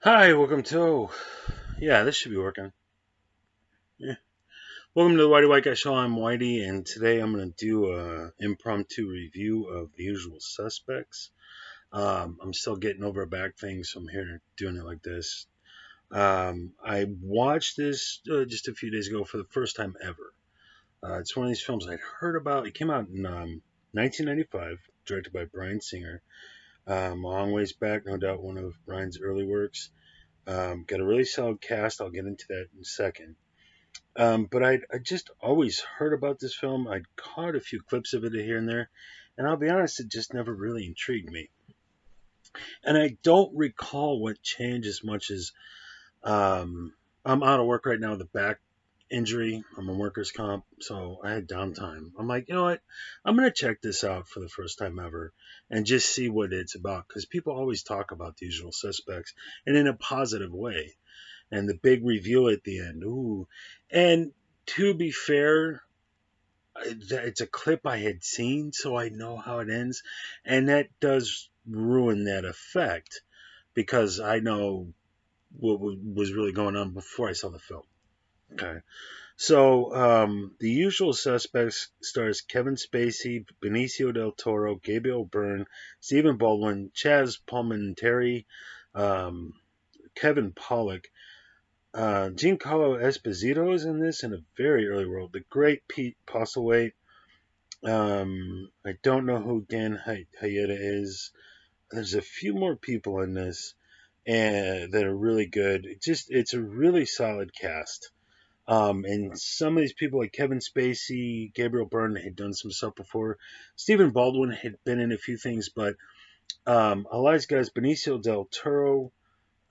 Hi, welcome to. Yeah, this should be working. Yeah. Welcome to the Whitey White Guy Show. I'm Whitey, and today I'm going to do a impromptu review of The Usual Suspects. I'm still getting over a back thing, so I'm here doing it like this. I watched this just a few days ago for the first time ever. It's one of these films I'd heard about. It came out in 1995, directed by Bryan Singer. A long ways back, no doubt one of Bryan's early works. Got a really solid cast. I'll get into that in a second. But I just always heard about this film. I'd caught a few clips of it here and there, and I'll be honest, it just never really intrigued me. And I don't recall what changed as much as I'm out of work right now with a back injury. I'm on workers' comp, so I had downtime. I'm like, you know what? I'm gonna check this out for the first time ever and just see what it's about because people always talk about The Usual Suspects and in a positive way and the big reveal at the end. Ooh. And to be fair, it's a clip I had seen, so I know how it ends. And that does ruin that effect because I know what was really going on before I saw the film. Okay. So, The Usual Suspects stars Kevin Spacey, Benicio del Toro, Gabriel Byrne, Stephen Baldwin, Chaz Palminteri, um, Kevin Pollak, Giancarlo Esposito is in this in a very early role. The great Pete Postlethwaite. I don't know who Dan Hyetta is. There's a few more people in this and that are really good. It's a really solid cast. And some of these people like Kevin Spacey, Gabriel Byrne had done some stuff before. Stephen Baldwin had been in a few things, but a lot of these guys, Benicio del Toro,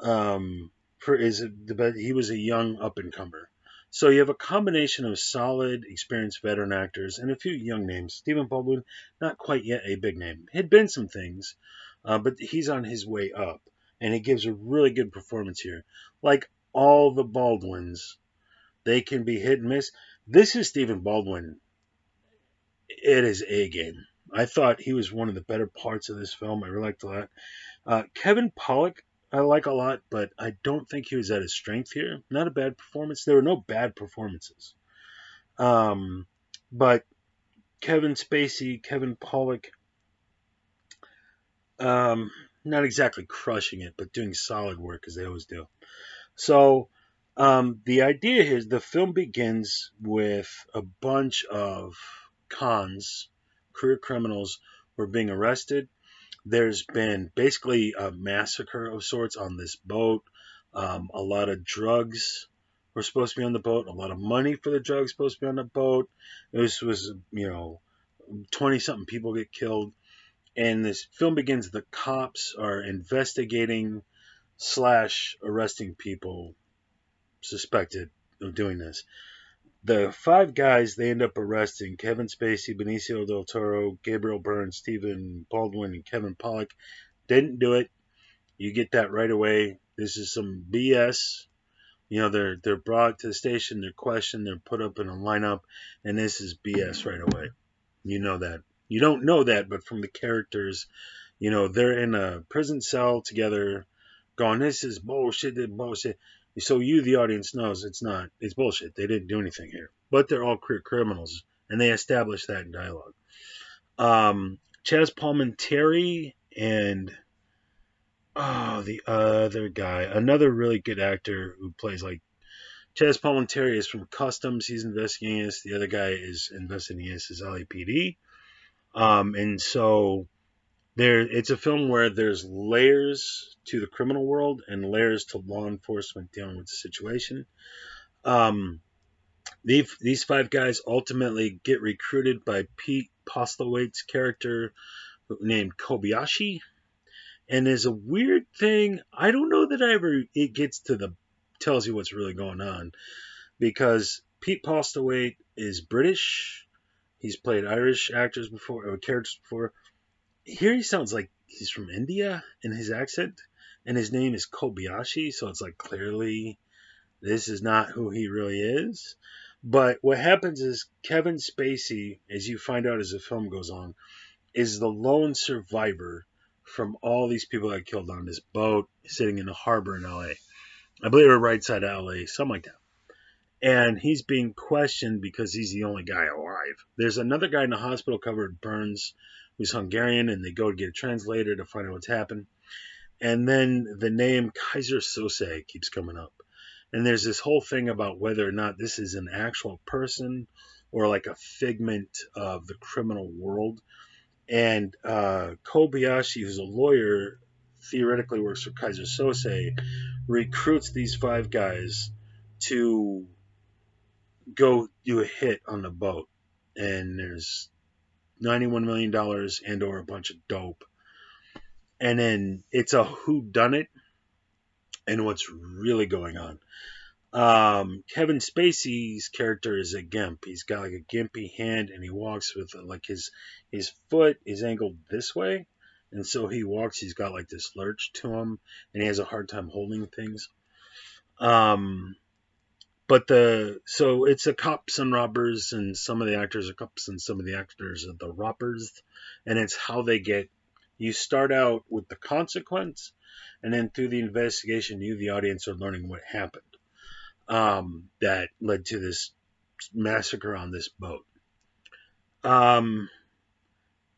he was a young up and comer. So you have a combination of solid, experienced veteran actors and a few young names. Stephen Baldwin, not quite yet a big name, had been some things, but he's on his way up, and he gives a really good performance here. Like all the Baldwins, they can be hit and miss. This is Stephen Baldwin. It is a game. I thought he was one of the better parts of this film. I really liked a lot. Kevin Pollak, I like a lot, but I don't think he was at his strength here. Not a bad performance. There were no bad performances. Um, but Kevin Spacey, Kevin Pollak, not exactly crushing it, but doing solid work as they always do. So the idea is the film begins with a bunch of cons, career criminals, who are being arrested. There's been basically a massacre of sorts on this boat. A lot of drugs were supposed to be on the boat. A lot of money for the drugs supposed to be on the boat. This was, 20 something people get killed. And this film begins. The cops are investigating slash arresting people suspected of doing this. The five guys they end up arresting Kevin Spacey, Benicio del Toro, Gabriel Byrne, Stephen Baldwin, and Kevin Pollak didn't do it. You get that right away. This is some BS. They're brought to the station, they're questioned, they're put up in a lineup, and this is BS right away. You know that. You don't know that, but from the characters, they're in a prison cell together, going, "This is bullshit, this bullshit." So you, the audience, knows it's not. It's bullshit. They didn't do anything here, but they're all career criminals, and they establish that in dialogue. Chaz Palminteri and the other guy, another really good actor who plays like Chaz Palminteri is from Customs. He's investigating this. The other guy is investigating this is LAPD. And so it's a film where there's layers to the criminal world and layers to law enforcement dealing with the situation. Um, these five guys ultimately get recruited by Pete Postlethwaite's character named Kobayashi, and there's a weird thing. I don't know that it gets to the tells you what's really going on because Pete Postlethwaite is British. He's played Irish actors before or characters before. Here he sounds like he's from India in his accent, and his name is Kobayashi, so it's like clearly this is not who he really is. But what happens is Kevin Spacey, as you find out as the film goes on, is the lone survivor from all these people that killed on this boat sitting in the harbor in LA. I believe we're right side of LA, something like that. And he's being questioned because he's the only guy alive. There's another guy in the hospital covered burns who's Hungarian, and they go to get a translator to find out what's happened. And then the name Kaiser Sose keeps coming up. And there's this whole thing about whether or not this is an actual person or like a figment of the criminal world. And Kobayashi, who's a lawyer, theoretically works for Kaiser Sose, recruits these five guys to go do a hit on the boat. And there's $91 million and or a bunch of dope. And then it's a whodunit and what's really going on. Kevin Spacey's character is a gimp. He's got like a gimpy hand, and he walks with like his foot is angled this way, and so he walks. He's got like this lurch to him, and he has a hard time holding things. So it's a cops and robbers, and some of the actors are cops, and some of the actors are the robbers, and it's how they get. You start out with the consequence, and then through the investigation, you, the audience, are learning what happened. That led to this massacre on this boat. And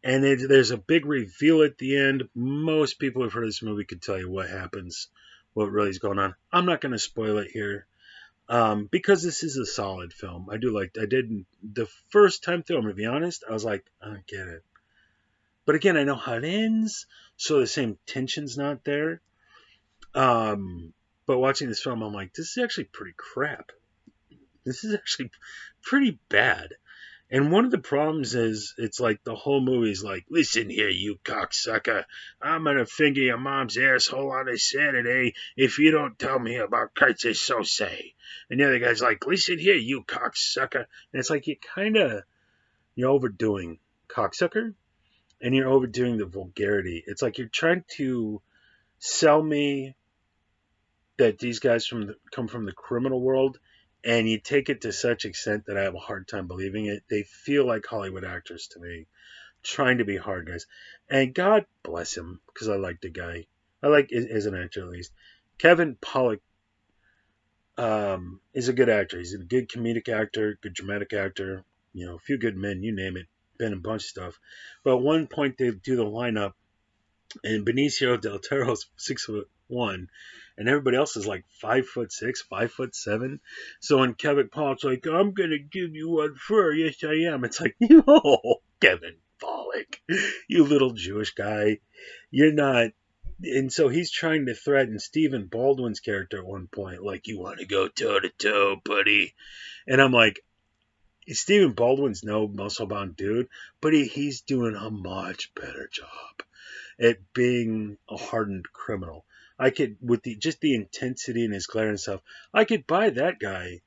there's a big reveal at the end. Most people who've heard of this movie could tell you what happens, what really is going on. I'm not going to spoil it here because this is a solid film. I did the first time through, I'm going to be honest, I was like, I don't get it. But again, I know how it ends, so the same tension's not there. But watching this film, I'm like, this is actually pretty crap. This is actually pretty bad. And one of the problems is, it's like the whole movie is like, listen here, you cocksucker. I'm going to finger your mom's asshole on a Saturday if you don't tell me about Kaiser Sose. And the other guy's like, listen here, you cocksucker. And it's like you're overdoing cocksucker, and you're overdoing the vulgarity. It's like you're trying to sell me that these guys come from the criminal world, and you take it to such extent that I have a hard time believing it. They feel like Hollywood actors to me, trying to be hard guys. And God bless him, because I like the guy. I like as an actor at least. Kevin Pollak is a good actor. He's a good comedic actor, good dramatic actor. You know, a few good men, you name it. Been in a bunch of stuff. But at one point they do the lineup, and Benicio del Toro's 6'1", and everybody else is like 5'6", 5'7". So when Kevin Pollak's like, I'm gonna give you one for, yes I am. It's like, Kevin Pollak, you little Jewish guy, you're not. And so he's trying to threaten Stephen Baldwin's character at one point, like, you want to go toe to toe, buddy? And I'm like, Stephen Baldwin's no muscle bound dude, but he's doing a much better job at being a hardened criminal. I could, with the intensity and his glare and stuff, I could buy that guy,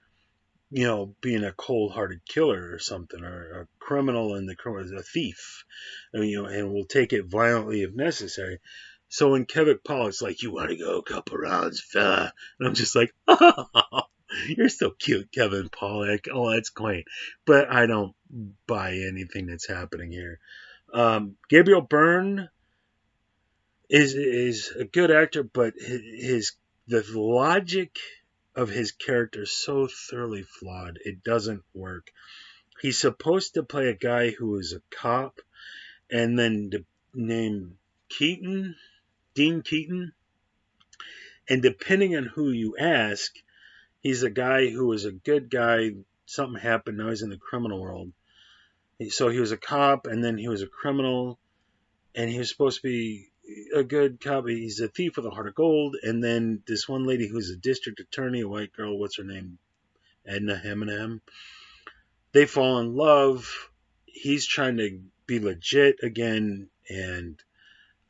being a cold-hearted killer or something, or a criminal and a thief, and will take it violently if necessary. So when Kevin Pollak's like, you want to go a couple rounds, fella? And I'm just like, oh, you're so cute, Kevin Pollak. Oh, that's quaint. But I don't buy anything that's happening here. Gabriel Byrne is a good actor, but the logic of his character is so thoroughly flawed, it doesn't work. He's supposed to play a guy who is a cop, and then named Dean Keaton, and depending on who you ask, he's a guy who was a good guy. Something happened, now he's in the criminal world. So he was a cop, and then he was a criminal, and he was supposed to be a good cop. He's a thief with a heart of gold. And then this one lady who's a district attorney, a white girl, what's her name? Edna Eminem. They fall in love. He's trying to be legit again and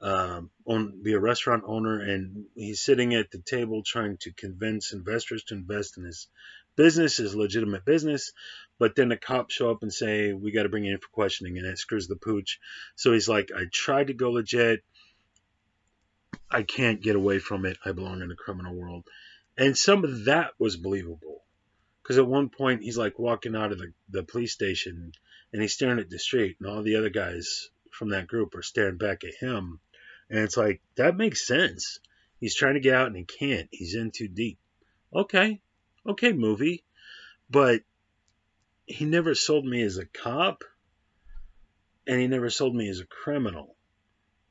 be a restaurant owner. And he's sitting at the table trying to convince investors to invest in his business, his legitimate business. But then the cops show up and say, we got to bring you in for questioning, and it screws the pooch. So he's like, I tried to go legit. I can't get away from it. I belong in the criminal world. And some of that was believable. Because at one point, he's like walking out of the police station, and he's staring at the street, and all the other guys from that group are staring back at him. And it's like, that makes sense. He's trying to get out and he can't. He's in too deep. Okay. Okay, movie. But he never sold me as a cop and he never sold me as a criminal.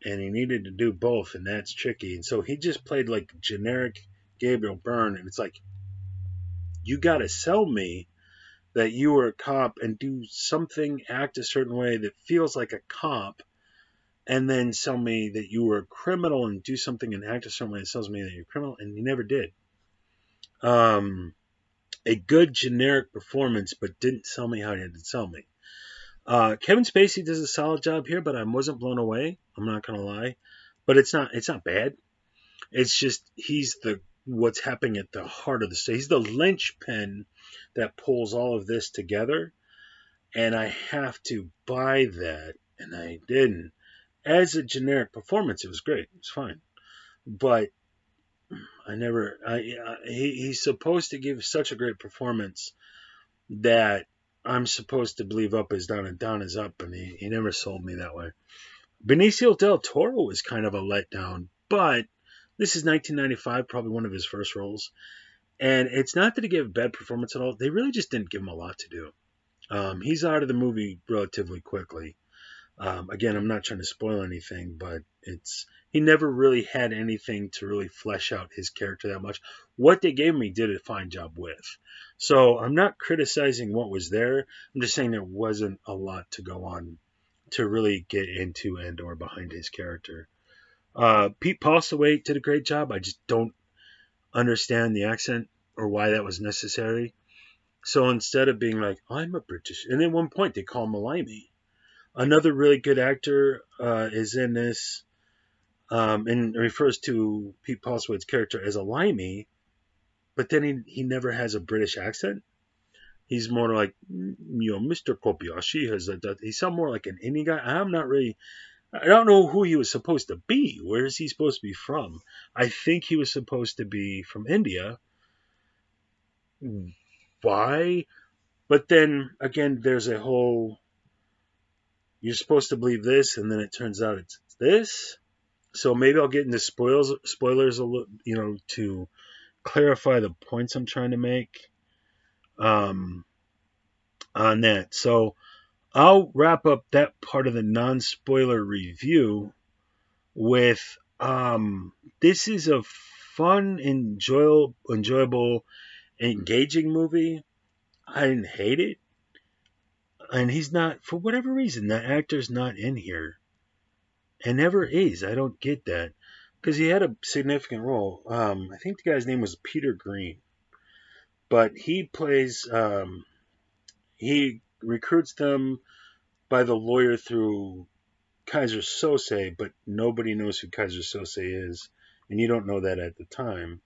And he needed to do both, and that's tricky. And so he just played like generic Gabriel Byrne, and it's like, you got to sell me that you were a cop and do something, act a certain way that feels like a cop, and then sell me that you were a criminal and do something and act a certain way that tells me that you're a criminal, and he never did. Um, a good generic performance, but didn't sell me how he had to sell me. Kevin Spacey does a solid job here, but I wasn't blown away. I'm not gonna lie, but it's not bad. It's just he's the what's happening at the heart of the story. He's the linchpin that pulls all of this together, and I have to buy that, and I didn't. As a generic performance, it was great. It was fine, but I never. He's supposed to give such a great performance that I'm supposed to believe up is down and down is up, and he never sold me that way. Benicio del Toro was kind of a letdown, but this is 1995, probably one of his first roles. And it's not that he gave a bad performance at all. They really just didn't give him a lot to do. He's out of the movie relatively quickly. Again, I'm not trying to spoil anything, but he never really had anything to really flesh out his character that much. What they gave him, he did a fine job with. So I'm not criticizing what was there. I'm just saying there wasn't a lot to go on to really get into and or behind his character. Pete Postlethwaite did a great job. I just don't understand the accent or why that was necessary. So instead of being like, I'm a British, and at one point they call him a limey. Another really good actor is in this, and refers to Pete Postlethwaite's character as a limey, but then he never has a British accent. He's more like, Mr. Kobayashi has he sounds more like an Indian guy. I don't know who he was supposed to be. Where is he supposed to be from? I think he was supposed to be from India. Why? But then again, there's a whole. You're supposed to believe this, and then it turns out it's this. So maybe I'll get into spoilers a little, to clarify the points I'm trying to make um, on that. So I'll wrap up that part of the non-spoiler review with this is a fun, enjoyable, engaging movie. I didn't hate it, and he's not, for whatever reason, that actor's not in here, and never is. I don't get that because he had a significant role. I think the guy's name was Peter Green, but he plays. He recruits them by the lawyer through Kaiser Sose, but nobody knows who Kaiser Sose is, and you don't know that at the time.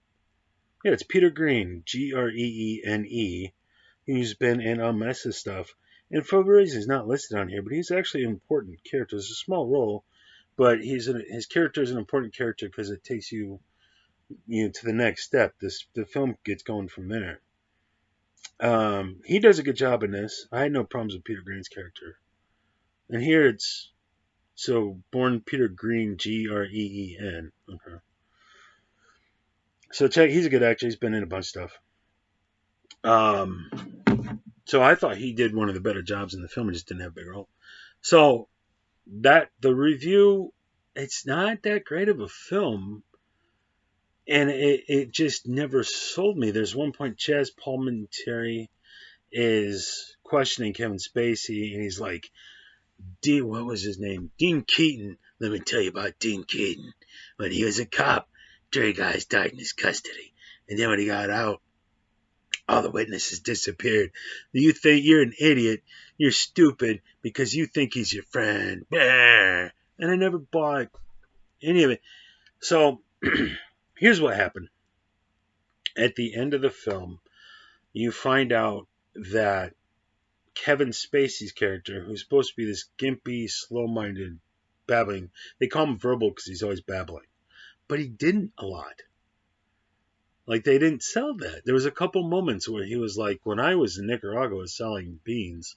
Yeah, it's Peter Green, Greene, who's been in a mess of stuff. And for whatever reason, he's not listed on here, but he's actually an important character. It's a small role, but his character is an important character because it takes you to the next step. The film gets going from there. He does a good job in this. I had no problems with Peter Green's character, and here it's so born Peter Green, Greene. Okay. So check. He's a good actor. He's been in a bunch of stuff. Um, so I thought he did one of the better jobs in the film. He just didn't have a big role. So that the review, it's not that great of a film, and it just never sold me. There's one point Chaz Palminteri is questioning Kevin Spacey, and he's like, what was his name? Dean Keaton. Let me tell you about Dean Keaton. When he was a cop, 3 guys died in his custody. And then when he got out, all the witnesses disappeared. You think you're an idiot. You're stupid because you think he's your friend. And I never bought any of it. So here's what happened. At the end of the film, you find out that Kevin Spacey's character, who's supposed to be this gimpy, slow-minded, babbling. They call him verbal because he's always babbling. But he didn't a lot. Like, they didn't sell that. There was a couple moments where he was like, when I was in Nicaragua selling beans,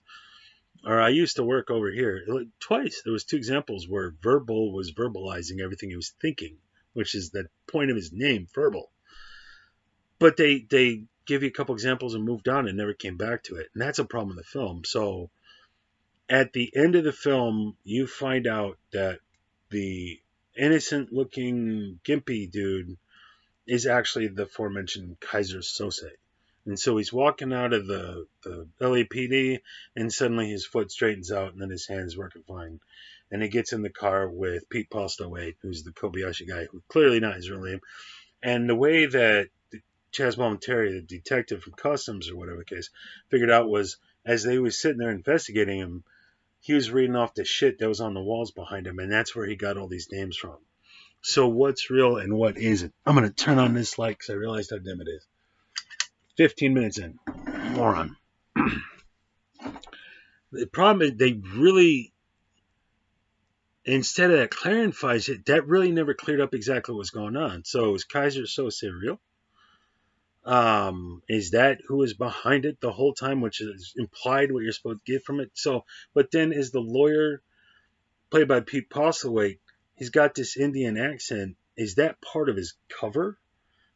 or I used to work over here. Twice there was two examples where Verbal was verbalizing everything he was thinking, which is the point of his name, Verbal. But they give you a couple examples and moved on and never came back to it, and that's a problem in the film. So at the end of the film, you find out that the innocent looking gimpy dude is actually the aforementioned Kaiser Sose. And so he's walking out of the LAPD, and suddenly his foot straightens out, and then his hand's working fine. And he gets in the car with Pete Postlewaite, who's the Kobayashi guy, who clearly not his real name. And the way that Chaz Palminteri, the detective from Customs or whatever the case, figured out was as they was sitting there investigating him, he was reading off the shit that was on the walls behind him, and that's where he got all these names from. So what's real and what isn't? I'm going to turn on this light because I realized how dim it is. 15 minutes in. Moron. The problem is they really, instead of that clarifies it, that really never cleared up exactly what's going on. So is Kaiser Sose real? Is that who is behind it the whole time, which is implied what you're supposed to get from it? So, but then is the lawyer played by Pete Postlewaite, he's got this Indian accent. Is that part of his cover?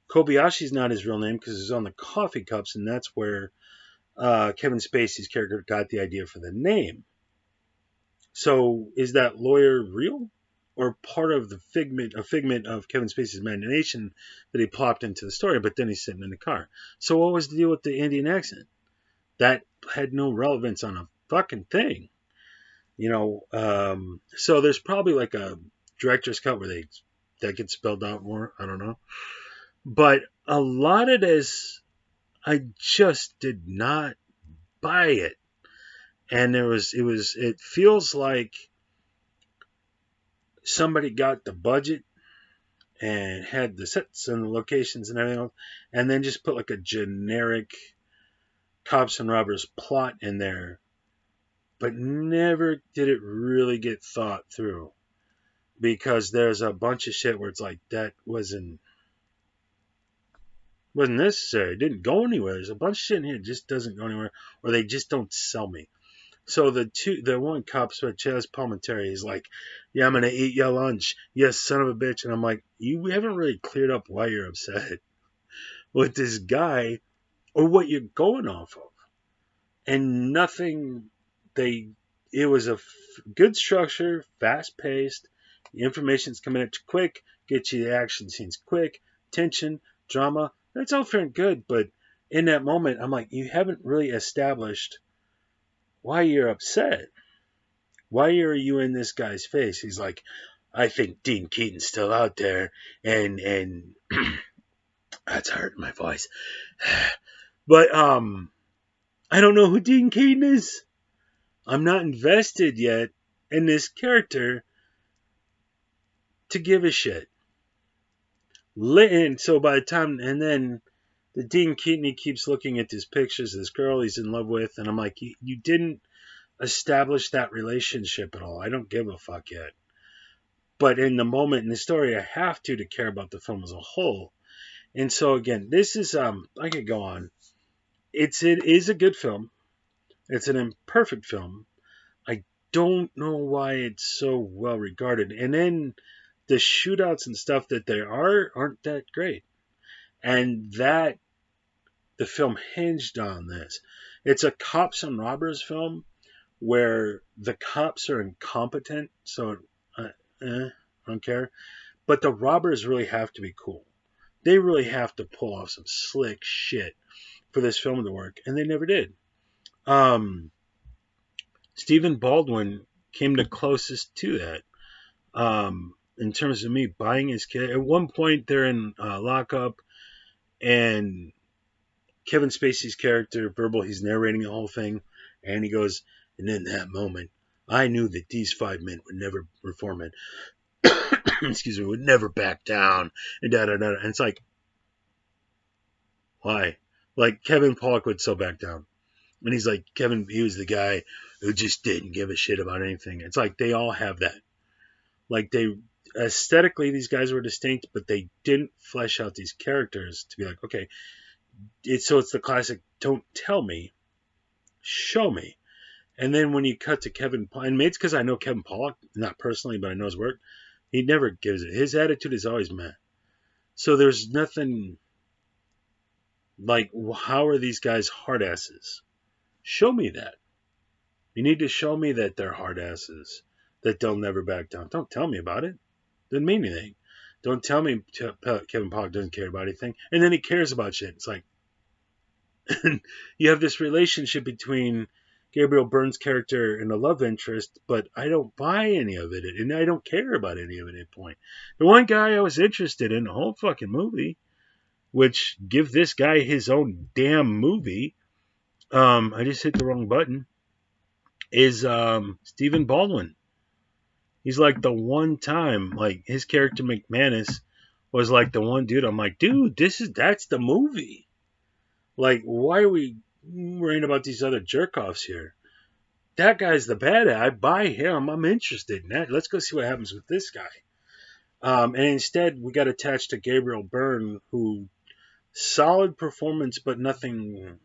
Kobayashi's not his real name because it's on the coffee cups, and that's where Kevin Spacey's character got the idea for the name. So is that lawyer real? Or part of a figment of Kevin Spacey's imagination that he plopped into the story, but then he's sitting in the car. So what was the deal with the Indian accent? That had no relevance on a fucking thing. So there's probably like a director's cut where that gets spelled out more. I don't know. But a lot of this, I just did not buy it. And it feels like somebody got the budget and had the sets and the locations and everything else, and then just put like a generic cops and robbers plot in there, but never did it really get thought through. Because there's a bunch of shit where it's like that wasn't necessary. It didn't go anywhere. There's a bunch of shit in here that just doesn't go anywhere, or they just don't sell me. So the one cop, Chaz Palminteri, is like, yeah, I'm going to eat your lunch. Yes, son of a bitch. And I'm like, you haven't really cleared up why you're upset with this guy or what you're going off of. And nothing, it was a good structure, fast paced. The information's coming at you quick, get you the action scenes quick, tension, drama. That's all fair and good. But in that moment, I'm like, you haven't really established why you're upset. Why are you in this guy's face? He's like, I think Dean Keaton's still out there, and that's hurting my voice. But I don't know who Dean Keaton is. I'm not invested yet in this character to give a shit. And so by the time, and then the Dean Keaton, he keeps looking at these pictures of this girl he's in love with, and I'm like, you didn't establish that relationship at all. I don't give a fuck yet. But in the moment in the story, I have to care about the film as a whole. And so again, this is I could go on. It is a good film. It's an imperfect film. I don't know why it's so well regarded. And then the shootouts and stuff that there aren't that great. And that the film hinged on this. It's a cops and robbers film where the cops are incompetent, so I don't care. But the robbers really have to be cool. They really have to pull off some slick shit for this film to work, and they never did. Stephen Baldwin came the closest to that in terms of me buying his kid. At one point, they're in lockup, and Kevin Spacey's character, Verbal, he's narrating the whole thing, and he goes, and in that moment, I knew that these 5 men would never reform it. Excuse me, would never back down, and da-da-da. And it's like, why? Like, Kevin Pollak would so back down. And he's like, he was the guy who just didn't give a shit about anything. It's like, they all have that. Like, aesthetically, these guys were distinct, but they didn't flesh out these characters to be like, okay, it's the classic, don't tell me, show me. And then when you cut to Kevin, and maybe it's because I know Kevin Pollak, not personally, but I know his work, he never gives it. His attitude is always meh. So there's nothing like, how are these guys hard asses? Show me that. You need to show me that they're hard asses, that they'll never back down. Don't tell me about it. Doesn't mean anything. Don't tell me Kevin Pollak doesn't care about anything, and then he cares about shit. It's like you have this relationship between Gabriel Byrne's character and a love interest, but I don't buy any of it, and I don't care about any of it at any point. The one guy I was interested in the whole fucking movie, which give this guy his own damn movie. I just hit the wrong button. Is Stephen Baldwin. He's like the one time, like his character McManus was like the one dude. I'm like, dude, that's the movie. Like, why are we worrying about these other jerk offs here? That guy's the bad guy. I buy him. I'm interested in that. Let's go see what happens with this guy. And instead, we got attached to Gabriel Byrne, who solid performance, but nothing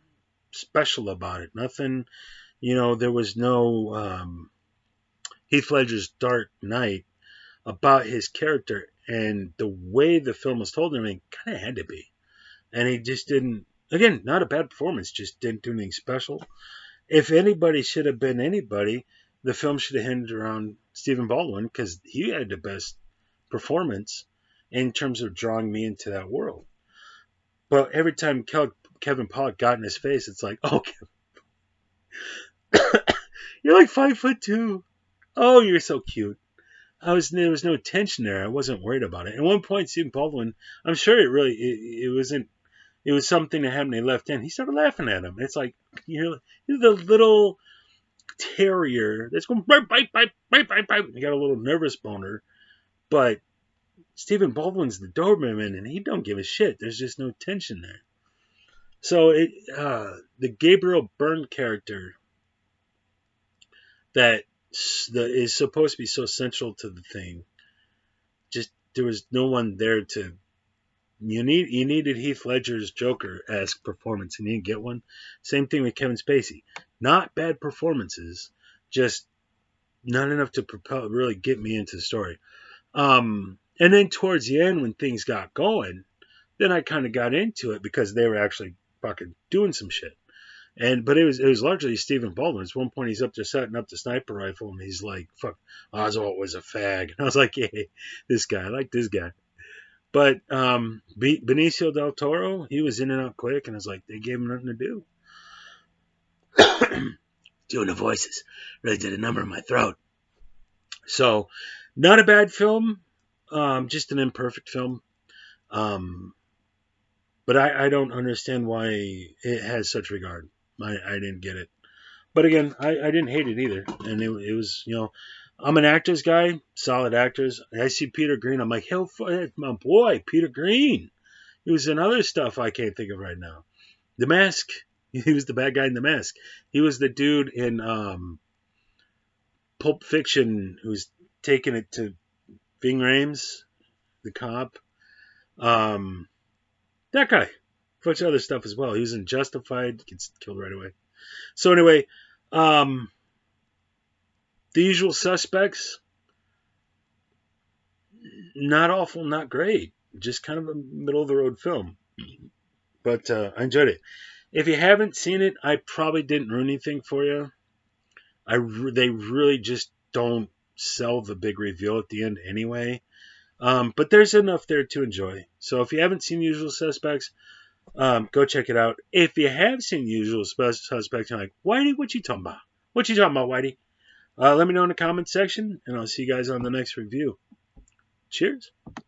special about it. Nothing, there was no Heath Ledger's Dark Knight about his character, and the way the film was told, I mean, kind of had to be. And he just didn't. Again, not a bad performance, just didn't do anything special. If anybody should have been anybody, the film should have hinged around Stephen Baldwin, because he had the best performance in terms of drawing me into that world. But every time Kevin Pollak got in his face, it's like, oh, you're like 5'2". Oh, you're so cute. There was no tension there. I wasn't worried about it. At one point, Stephen Baldwin, I'm sure it wasn't. It was something that happened. He left in. He started laughing at him. It's like you're the little terrier that's going bite, bite, bite, bite, bite, bite. You got a little nervous boner, but Stephen Baldwin's the Doberman, and he don't give a shit. There's just no tension there. So the Gabriel Byrne character that is supposed to be so central to the thing, just there was no one there to. You needed Heath Ledger's Joker-esque performance, and you didn't get one. Same thing with Kevin Spacey. Not bad performances, just not enough to really get me into the story. And then towards the end, when things got going, then I kind of got into it because they were actually fucking doing some shit. But it was largely Stephen Baldwin. At one point, he's up there setting up the sniper rifle, and he's like, "Fuck, Oswald was a fag." And I was like, "Hey, this guy, I like this guy." But Benicio del Toro, he was in and out quick, and I was like, they gave him nothing to do. Doing the voices really did a number on my throat. So, not a bad film, just an imperfect film. But I don't understand why it has such regard. I didn't get it. But again, I didn't hate it either. And it was, I'm an actors guy, solid actors. I see Peter Green. I'm like, hell, my boy, Peter Green. He was in other stuff I can't think of right now. The Mask. He was the bad guy in The Mask. He was the dude in Pulp Fiction who's taking it to Ving Rhames, the cop. That guy. A bunch of other stuff as well. He was in Justified. Gets killed right away. So anyway, The Usual Suspects, not awful, not great. Just kind of a middle of the road film. But I enjoyed it. If you haven't seen it, I probably didn't ruin anything for you. They really just don't sell the big reveal at the end anyway. But there's enough there to enjoy. So if you haven't seen Usual Suspects, go check it out. If you have seen Usual Suspects, you're like, Whitey, what you talking about? What you talking about, Whitey? Let me know in the comments section, and I'll see you guys on the next review. Cheers.